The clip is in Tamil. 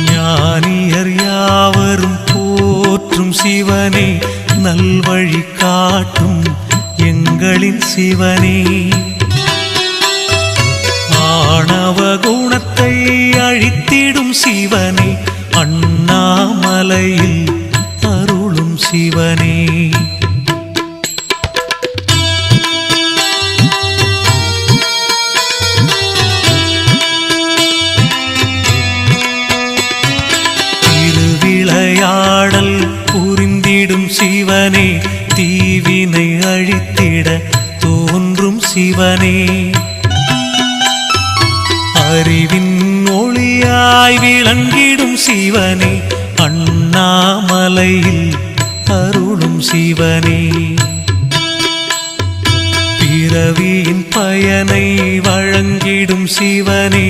ஞானியர் யாவரும் போற்றும் சிவனே, நல்வழி காட்டும் எங்களின் சிவனே. ஆணவ குணத்தை அழித்திடும் சிவனே, அண்ணாமலையில் அருளும் சிவனே. திருவிளையாடல் புரிந்திடும் சிவனே, தீவினை அழித்திட தோன்றும் சிவனே. அறிவின் ஒளியாய் விளங்கிடும் சிவனே, அண்ணாமலையில் அருளும் சிவனே. பிறவியின் பயனை வழங்கிடும் சிவனே,